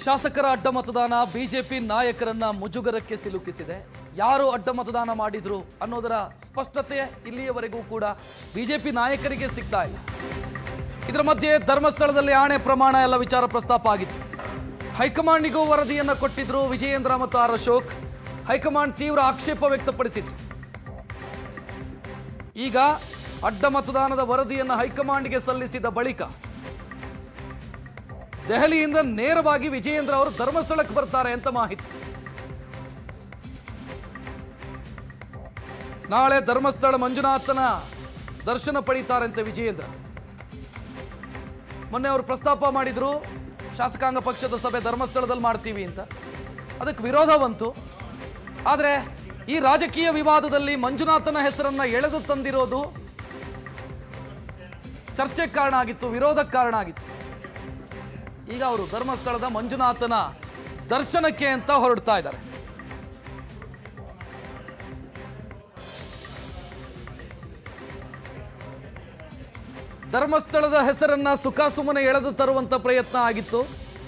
ಶಾಸಕರ ಅಡ್ಡ ಮತದಾನ ಬಿಜೆಪಿ ನಾಯಕರನ್ನ ಮುಜುಗರಕ್ಕೆ ಸಿಲುಕಿಸಿದೆ. ಯಾರು ಅಡ್ಡ ಮತದಾನ ಮಾಡಿದ್ರು ಅನ್ನೋದರ ಸ್ಪಷ್ಟತೆ ಇಲ್ಲಿಯವರೆಗೂ ಕೂಡ ಬಿಜೆಪಿ ನಾಯಕರಿಗೆ ಸಿಗ್ತಾ ಇಲ್ಲ. ಇದರ ಮಧ್ಯೆ ಧರ್ಮಸ್ಥಳದಲ್ಲಿ ಆಣೆ ಪ್ರಮಾಣ ಎಲ್ಲ ವಿಚಾರ ಪ್ರಸ್ತಾಪ ಆಗಿತ್ತು. ಹೈಕಮಾಂಡ್ನಿಗೂ ವರದಿಯನ್ನು ಕೊಟ್ಟಿದ್ರು ವಿಜಯೇಂದ್ರ ಮತ್ತು ಆರ್ ಅಶೋಕ್. ಹೈಕಮಾಂಡ್ ತೀವ್ರ ಆಕ್ಷೇಪ ವ್ಯಕ್ತಪಡಿಸಿತ್ತು. ಈಗ ಅಡ್ಡ ಮತದಾನದ ವರದಿಯನ್ನು ಹೈಕಮಾಂಡ್ಗೆ ಸಲ್ಲಿಸಿದ ಬಳಿಕ ದೆಹಲಿಯಿಂದ ನೇರವಾಗಿ ವಿಜಯೇಂದ್ರ ಅವರು ಧರ್ಮಸ್ಥಳಕ್ಕೆ ಬರ್ತಾರೆ ಅಂತ ಮಾಹಿತಿ. ನಾಳೆ ಧರ್ಮಸ್ಥಳ ಮಂಜುನಾಥನ ದರ್ಶನ ಪಡೀತಾರಂತೆ ವಿಜಯೇಂದ್ರ. ಮೊನ್ನೆ ಅವರು ಪ್ರಸ್ತಾಪ ಮಾಡಿದ್ರು, ಶಾಸಕಾಂಗ ಪಕ್ಷದ ಸಭೆ ಧರ್ಮಸ್ಥಳದಲ್ಲಿ ಮಾಡ್ತೀವಿ ಅಂತ. ಅದಕ್ಕೆ ವಿರೋಧ ಬಂತು. ಆದರೆ ಈ ರಾಜಕೀಯ ವಿವಾದದಲ್ಲಿ ಮಂಜುನಾಥನ ಹೆಸರನ್ನ ಎಳೆದು ತಂದಿರೋದು ಚರ್ಚೆಗೆ ಕಾರಣ ಆಗಿತ್ತು, ವಿರೋಧಕ್ಕೆ ಕಾರಣ ಆಗಿತ್ತು. ಈಗ ಅವರು ಧರ್ಮಸ್ಥಳದ ಮಂಜುನಾಥನ ದರ್ಶನಕ್ಕೆ ಅಂತ ಹೊರಡ್ತಾ ಇದ್ದಾರೆ. ಧರ್ಮಸ್ಥಳದ ಹೆಸರನ್ನ ಸುಖಾಸುಮ್ಮನೆ ಎಳೆದು ತರುವಂತ ಪ್ರಯತ್ನ ಆಗಿತ್ತು.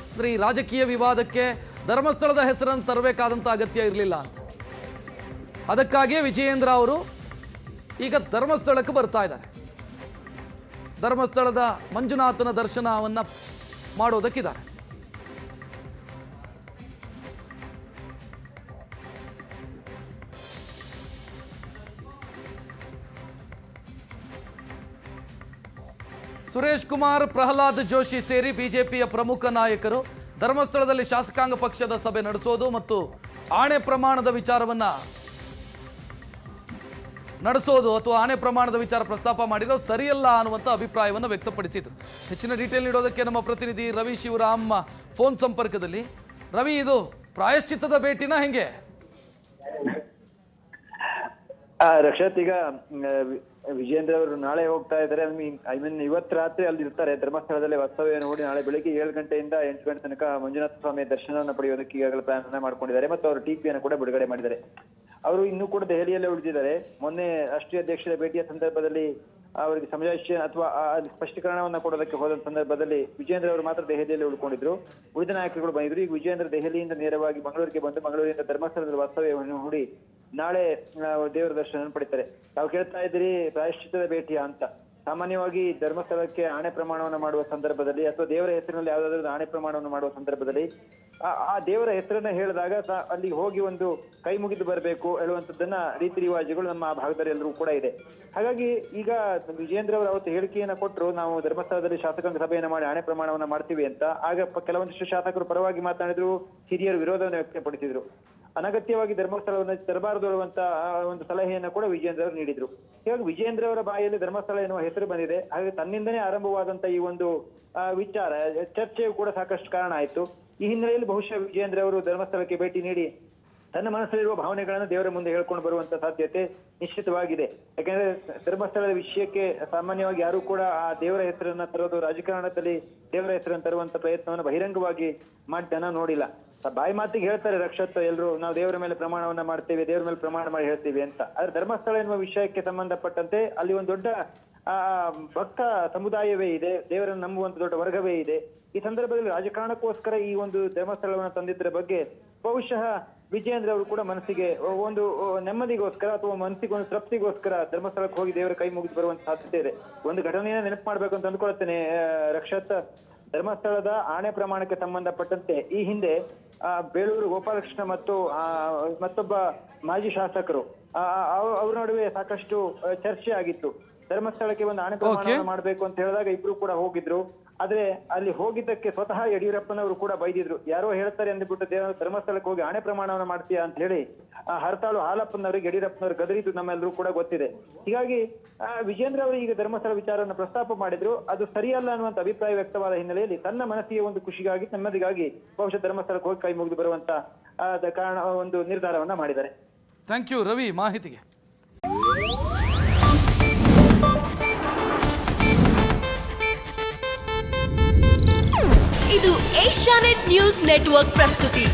ಅಂದ್ರೆ ಈ ರಾಜಕೀಯ ವಿವಾದಕ್ಕೆ ಧರ್ಮಸ್ಥಳದ ಹೆಸರನ್ನು ತರಬೇಕಾದಂತ ಅಗತ್ಯ ಇರಲಿಲ್ಲ ಅಂತ. ಅದಕ್ಕಾಗಿಯೇ ವಿಜಯೇಂದ್ರ ಅವರು ಈಗ ಧರ್ಮಸ್ಥಳಕ್ಕೆ ಬರ್ತಾ ಇದ್ದಾರೆ. ಧರ್ಮಸ್ಥಳದ ಮಂಜುನಾಥನ ದರ್ಶನವನ್ನ ಮಾಡೋದಕ್ಕಿದ್ದಾರೆ. ಸುರೇಶ್ ಕುಮಾರ್, ಪ್ರಹ್ಲಾದ್ ಜೋಶಿ ಸೇರಿ ಬಿಜೆಪಿಯ ಪ್ರಮುಖ ನಾಯಕರು ಧರ್ಮಸ್ಥಳದಲ್ಲಿ ಶಾಸಕಾಂಗ ಪಕ್ಷದ ಸಭೆ ನಡೆಸೋದು ಮತ್ತು ಆಣೆ ಪ್ರಮಾಣದ ವಿಚಾರವನ್ನ ನಡೆಸೋದು ಅಥವಾ ಆಣೆ ಪ್ರಮಾಣದ ವಿಚಾರ ಪ್ರಸ್ತಾಪ ಮಾಡಿರೋದು ಸರಿಯಲ್ಲ ಅನ್ನುವಂಥ ಅಭಿಪ್ರಾಯವನ್ನು ವ್ಯಕ್ತಪಡಿಸಿದರು. ಹೆಚ್ಚಿನ ಡೀಟೇಲ್ ನೀಡೋದಕ್ಕೆ ನಮ್ಮ ಪ್ರತಿನಿಧಿ ರವಿ ಶಿವರಾಮ್ ಫೋನ್ ಸಂಪರ್ಕದಲ್ಲಿ. ರವಿ, ಇದು ಪ್ರಾಯಶ್ಚಿತ್ತದ ಭೇಟಿನ ಹೆಂಗೆ? ರಕ್ಷತ್, ಈಗ ವಿಜಯೇಂದ್ರ ಅವರು ನಾಳೆ ಹೋಗ್ತಾ ಇದ್ದಾರೆ. ಇವತ್ತು ರಾತ್ರಿ ಅಲ್ಲಿ ಇರ್ತಾರೆ. ಧರ್ಮಸ್ಥಳದಲ್ಲಿ ವಾಸ್ತವ್ಯ ನೋಡಿ ನಾಳೆ ಬೆಳಿಗ್ಗೆ 7 ಗಂಟೆಯಿಂದ 8 ಗಂಟೆ ತನಕ ಮಂಜುನಾಥ ಸ್ವಾಮಿಯ ದರ್ಶನವನ್ನು ಪಡೆಯೋದಕ್ಕೆ ಈಗಾಗಲೇ ಪ್ಲಾನ್ ಮಾಡ್ಕೊಂಡಿದ್ದಾರೆ ಮತ್ತು ಅವರು ಟಿಪಿಯನ್ನು ಕೂಡ ಬಿಡುಗಡೆ ಮಾಡಿದ್ದಾರೆ. ಅವರು ಇನ್ನೂ ಕೂಡ ದೆಹಲಿಯಲ್ಲೇ ಉಳಿದಿದ್ದಾರೆ. ಮೊನ್ನೆ ರಾಷ್ಟ್ರೀಯ ಅಧ್ಯಕ್ಷರ ಭೇಟಿಯ ಸಂದರ್ಭದಲ್ಲಿ ಅವರಿಗೆ ಸಮಜಾಯಿಷಿ ಅಥವಾ ಸ್ಪಷ್ಟೀಕರಣವನ್ನ ಕೊಡೋದಕ್ಕೆ ಹೋದ ಸಂದರ್ಭದಲ್ಲಿ ವಿಜಯೇಂದ್ರ ಅವರು ಮಾತ್ರ ದೆಹಲಿಯಲ್ಲಿ ಉಳ್ಕೊಂಡಿದ್ರು. ಉಳಿದ ನಾಯಕರುಗಳು ಬಂದಿದ್ರು. ಈಗ ವಿಜಯೇಂದ್ರ ದೆಹಲಿಯಿಂದ ನೇರವಾಗಿ ಮಂಗಳೂರಿಗೆ ಬಂದು ಮಂಗಳೂರಿನಿಂದ ಧರ್ಮಸ್ಥಳದಲ್ಲಿ ವಾಸ್ತವ್ಯವನ್ನು ಹೂಡಿ ನಾಳೆ ದೇವರ ದರ್ಶನ ಪಡಿತಾರೆ. ತಾವು ಕೇಳ್ತಾ ಇದ್ದೀರಿ ಪ್ರಾಯಶ್ಚಿತ್ತದ ಭೇಟಿಯ ಅಂತ. ಸಾಮಾನ್ಯವಾಗಿ ಧರ್ಮಸ್ಥಳಕ್ಕೆ ಆಣೆ ಪ್ರಮಾಣವನ್ನು ಮಾಡುವ ಸಂದರ್ಭದಲ್ಲಿ ಅಥವಾ ದೇವರ ಹೆಸರಿನಲ್ಲಿ ಯಾವುದಾದ್ರೂ ಆಣೆ ಪ್ರಮಾಣವನ್ನು ಮಾಡುವ ಸಂದರ್ಭದಲ್ಲಿ ಆ ದೇವರ ಹೆಸರನ್ನ ಹೇಳಿದಾಗ ಅಲ್ಲಿಗೆ ಹೋಗಿ ಒಂದು ಕೈ ಮುಗಿದು ಬರಬೇಕು ಹೇಳುವಂಥದ್ದನ್ನ ರೀತಿ ರಿವಾಜುಗಳು ನಮ್ಮ ಭಾಗದಲ್ಲಿ ಎಲ್ಲರೂ ಕೂಡ ಇದೆ. ಹಾಗಾಗಿ ಈಗ ವಿಜಯೇಂದ್ರ ಅವರು ಅವತ್ತು ಹೇಳಿಕೆಯನ್ನ ಕೊಟ್ಟರು, ನಾವು ಧರ್ಮಸ್ಥಳದಲ್ಲಿ ಶಾಸಕಾಂಗ ಸಭೆಯನ್ನ ಮಾಡಿ ಆಣೆ ಪ್ರಮಾಣವನ್ನ ಮಾಡ್ತೀವಿ ಅಂತ. ಆಗ ಕೆಲವೊಂದಿಷ್ಟು ಶಾಸಕರು ಪರವಾಗಿ ಮಾತನಾಡಿದ್ರು, ಹಿರಿಯರು ವಿರೋಧವನ್ನು ವ್ಯಕ್ತಪಡಿಸಿದ್ರು. ಅನಗತ್ಯವಾಗಿ ಧರ್ಮಸ್ಥಳವನ್ನು ತರಬಾರದು ಅನ್ನುವಂತ ಒಂದು ಸಲಹೆಯನ್ನ ಕೂಡ ವಿಜಯೇಂದ್ರ ಅವರು ನೀಡಿದ್ರು. ಇವಾಗ ವಿಜಯೇಂದ್ರ ಅವರ ಬಾಯಲ್ಲಿ ಧರ್ಮಸ್ಥಳ ಎನ್ನುವ ಹೆಸರು ಬಂದಿದೆ. ಹಾಗೆ ತನ್ನಿಂದನೇ ಆರಂಭವಾದಂತ ಈ ಒಂದು ವಿಚಾರ ಚರ್ಚೆಯು ಕೂಡ ಸಾಕಷ್ಟು ಕಾರಣ ಆಯ್ತು. ಈ ಹಿನ್ನೆಲೆಯಲ್ಲಿ ಬಹುಶಃ ವಿಜಯೇಂದ್ರ ಅವರು ಧರ್ಮಸ್ಥಳಕ್ಕೆ ಭೇಟಿ ನೀಡಿ ತನ್ನ ಮನಸ್ಸಲ್ಲಿರುವ ಭಾವನೆಗಳನ್ನು ದೇವರ ಮುಂದೆ ಹೇಳ್ಕೊಂಡು ಬರುವಂತ ಸಾಧ್ಯತೆ ನಿಶ್ಚಿತವಾಗಿದೆ. ಯಾಕಂದ್ರೆ ಧರ್ಮಸ್ಥಳದ ವಿಷಯಕ್ಕೆ ಸಾಮಾನ್ಯವಾಗಿ ಯಾರು ಕೂಡ ಆ ದೇವರ ಹೆಸರನ್ನ ತರೋದು, ರಾಜಕಾರಣದಲ್ಲಿ ದೇವರ ಹೆಸರನ್ನು ತರುವಂತ ಪ್ರಯತ್ನವನ್ನು ಬಹಿರಂಗವಾಗಿ ಮಾಡಿದ್ದನ್ನ ನೋಡಿಲ್ಲ. ಬಾಯಿ ಮಾತಿಗೆ ಹೇಳ್ತಾರೆ ರಕ್ಷತ್ ಎಲ್ರು, ನಾವು ದೇವರ ಮೇಲೆ ಪ್ರಮಾಣವನ್ನ ಮಾಡ್ತೇವೆ, ದೇವರ ಮೇಲೆ ಪ್ರಮಾಣ ಮಾಡಿ ಹೇಳ್ತೀವಿ ಅಂತ. ಆದ್ರೆ ಧರ್ಮಸ್ಥಳ ಎನ್ನುವ ವಿಷಯಕ್ಕೆ ಸಂಬಂಧಪಟ್ಟಂತೆ ಅಲ್ಲಿ ಒಂದು ದೊಡ್ಡ ಭಕ್ತ ಸಮುದಾಯವೇ ಇದೆ, ದೇವರನ್ನು ನಂಬುವಂತ ದೊಡ್ಡ ವರ್ಗವೇ ಇದೆ. ಈ ಸಂದರ್ಭದಲ್ಲಿ ರಾಜಕಾರಣಕ್ಕೋಸ್ಕರ ಈ ಒಂದು ಧರ್ಮಸ್ಥಳವನ್ನು ತಂದಿದ್ದರ ಬಗ್ಗೆ ಬಹುಶಃ ವಿಜಯೇಂದ್ರ ಅವರು ಕೂಡ ಮನಸ್ಸಿಗೆ ಒಂದು ನೆಮ್ಮದಿಗೋಸ್ಕರ ಅಥವಾ ಮನಸ್ಸಿಗೆ ಒಂದು ತೃಪ್ತಿಗೋಸ್ಕರ ಧರ್ಮಸ್ಥಳಕ್ಕೆ ಹೋಗಿ ದೇವರ ಕೈ ಮುಗಿದು ಬರುವಂತ ಸಾಧ್ಯತೆ ಇದೆ. ಒಂದು ಘಟನೆಯನ್ನ ನೆನಪು ಮಾಡ್ಬೇಕು ಅಂತ ಅಂದ್ಕೊಳ್ತೇನೆ ರಕ್ಷತ್. ಧರ್ಮಸ್ಥಳದ ಆಣೆ ಪ್ರಮಾಣಕ್ಕೆ ಸಂಬಂಧಪಟ್ಟಂತೆ ಈ ಹಿಂದೆ ಬೇಳೂರು ಗೋಪಾಲಕೃಷ್ಣ ಮತ್ತು ಮತ್ತೊಬ್ಬ ಮಾಜಿ ಶಾಸಕರು ಅವ್ರ ನಡುವೆ ಸಾಕಷ್ಟು ಚರ್ಚೆ ಆಗಿತ್ತು. ಧರ್ಮಸ್ಥಳಕ್ಕೆ ಒಂದು ಆಣೆ ಪ್ರಮಾಣವನ್ನು ಮಾಡಬೇಕು ಅಂತ ಹೇಳಿದಾಗ ಇಬ್ರು ಕೂಡ ಹೋಗಿದ್ರು. ಆದ್ರೆ ಅಲ್ಲಿ ಹೋಗಿದ್ದಕ್ಕೆ ಸ್ವತಃ ಯಡಿಯೂರಪ್ಪನವರು ಕೂಡ ಬೈದಿದ್ರು. ಯಾರೋ ಹೇಳ್ತಾರೆ ಅಂದ್ಬಿಟ್ಟು ಧರ್ಮಸ್ಥಳಕ್ಕೆ ಹೋಗಿ ಆಣೆ ಪ್ರಮಾಣವನ್ನ ಮಾಡ್ತೀಯಾ ಅಂತ ಹೇಳಿ ಹರತಾಳು ಹಾಲಪ್ಪನವರಿಗೆ ಯಡಿಯೂರಪ್ಪನವರು ಗದರಿದ್ದು ನಮ್ಮೆಲ್ಲರೂ ಕೂಡ ಗೊತ್ತಿದೆ. ಹೀಗಾಗಿ ವಿಜೇಂದ್ರ ಅವರು ಈಗ ಧರ್ಮಸ್ಥಳ ವಿಚಾರವನ್ನು ಪ್ರಸ್ತಾಪ ಮಾಡಿದ್ರು. ಅದು ಸರಿಯಲ್ಲ ಅನ್ನುವಂತ ಅಭಿಪ್ರಾಯ ವ್ಯಕ್ತವಾದ ಹಿನ್ನೆಲೆಯಲ್ಲಿ ತನ್ನ ಮನಸ್ಸಿಗೆ ಒಂದು ಖುಷಿಗಾಗಿ, ನೆಮ್ಮದಿಗಾಗಿ ಬಹುಶಃ ಧರ್ಮಸ್ಥಳಕ್ಕೆ ಹೋಗಿ ಕೈ ಮುಗಿದು ಬರುವಂತ ಕಾರಣ ಒಂದು ನಿರ್ಧಾರವನ್ನ ಮಾಡಿದ್ದಾರೆ. ಥ್ಯಾಂಕ್ ಯು ರವಿ ಮಾಹಿತಿಗೆ. ಇದು ಏಷ್ಯಾನೆಟ್ ನ್ಯೂಸ್ ನೆಟ್ವರ್ಕ್ ಪ್ರಸ್ತುತಿ.